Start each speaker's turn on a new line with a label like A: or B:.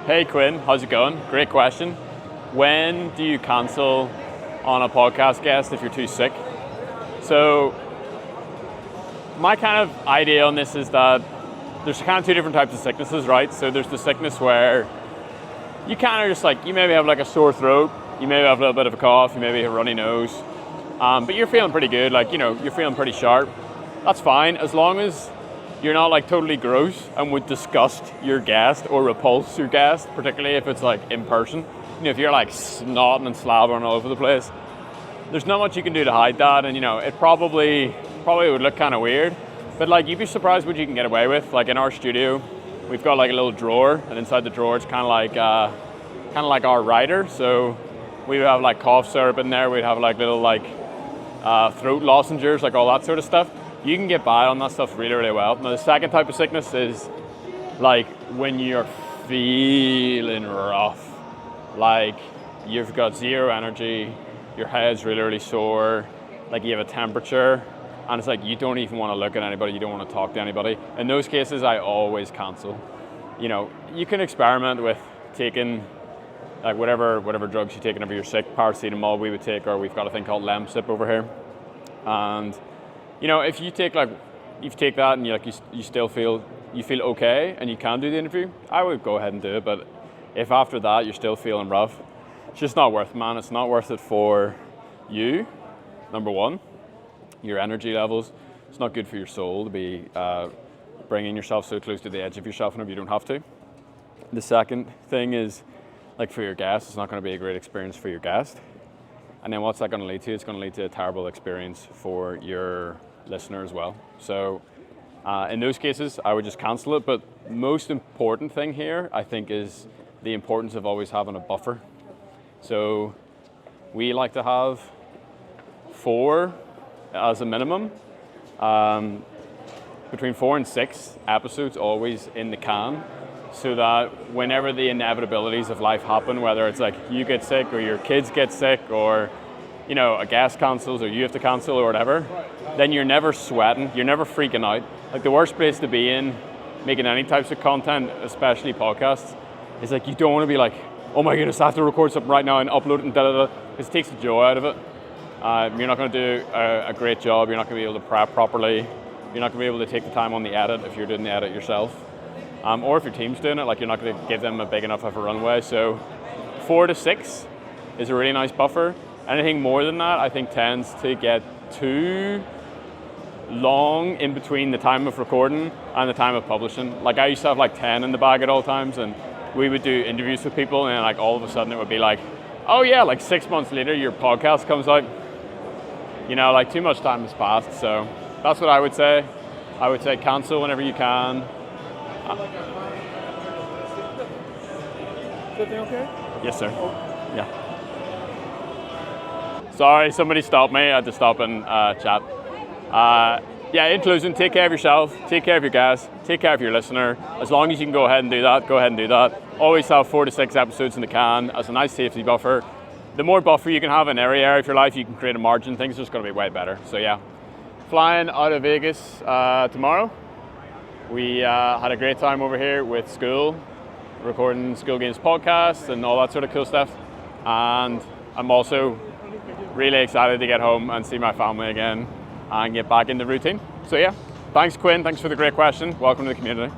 A: Hey Quinn, how's it going? Great question. When do you cancel on a podcast guest if you're too sick? So my kind of idea on this is that there's kind of two different types of sicknesses, right? So there's the sickness where you kind of just like, you maybe have like a sore throat, you maybe have a little bit of a cough, you maybe have a runny nose, but you're feeling pretty good, like, you know, you're feeling pretty sharp. That's fine, as long as you're not like totally gross and would disgust your guest or repulse your guest, particularly if it's like in person. You know, if you're like snotting and slabbering all over the place, there's not much you can do to hide that, and you know, it probably would look kind of weird, but like you'd be surprised what you can get away with. Like in our studio, we've got like a little drawer, and inside the drawer it's kind of like our rider. So we would have like cough syrup in there, we'd have like little like throat lozenges, like all that sort of stuff. You can get by on that stuff really, really well. Now the second type of sickness is like when you're feeling rough, like you've got zero energy, your head's really, really sore, like you have a temperature, and it's like you don't even want to look at anybody, you don't want to talk to anybody. In those cases, I always cancel. You know, you can experiment with taking like whatever drugs you're taking if you're sick. Paracetamol we would take, or we've got a thing called Lemsip over here. And you know, if you take that and you still feel okay and you can do the interview, I would go ahead and do it. But if after that you're still feeling rough, it's just not worth it, man. It's not worth it for you, number one, your energy levels. It's not good for your soul to be bringing yourself so close to the edge of yourself whenever you don't have to. The second thing is, like for your guest, it's not going to be a great experience for your guest. And then what's that going to lead to? It's going to lead to a terrible experience for your listener as well. So in those cases, I would just cancel it. But most important thing here, I think, is the importance of always having a buffer. So we like to have 4 as a minimum, between 4 and 6 episodes always in the can, so that whenever the inevitabilities of life happen, whether it's like you get sick or your kids get sick or, you know, a guest cancels or you have to cancel or whatever, then you're never sweating, you're never freaking out. Like the worst place to be in making any types of content, especially podcasts, is like you don't want to be like, oh my goodness, I have to record something right now and upload it and da-da-da, because it takes the joy out of it. You're not going to do a great job, you're not going to be able to prep properly, you're not going to be able to take the time on the edit if you're doing the edit yourself. Or if your team's doing it, like you're not going to give them a big enough of a runway. So 4 to 6 is a really nice buffer. Anything more than that, I think, tends to get too long in between the time of recording and the time of publishing. Like I used to have like 10 in the bag at all times, and we would do interviews with people, and like all of a sudden it would be like, oh yeah, like 6 months later your podcast comes out. You know, like too much time has passed. So that's what I would say. I would say cancel whenever you can.
B: Is everything okay?
A: Yes, sir. Yeah. Sorry, somebody stopped me. I had to stop and chat. Yeah, in closing, take care of yourself, take care of your guests, take care of your listener. As long as you can go ahead and do that, go ahead and do that. Always have 4 to 6 episodes in the can as a nice safety buffer. The more buffer you can have in every area of your life, you can create a margin. Things are just going to be way better. So yeah, flying out of Vegas tomorrow. We had a great time over here with school, recording School Games podcasts and all that sort of cool stuff. And I'm also really excited to get home and see my family again and get back in the routine. So yeah, thanks Quinn, thanks for the great question. Welcome to the community.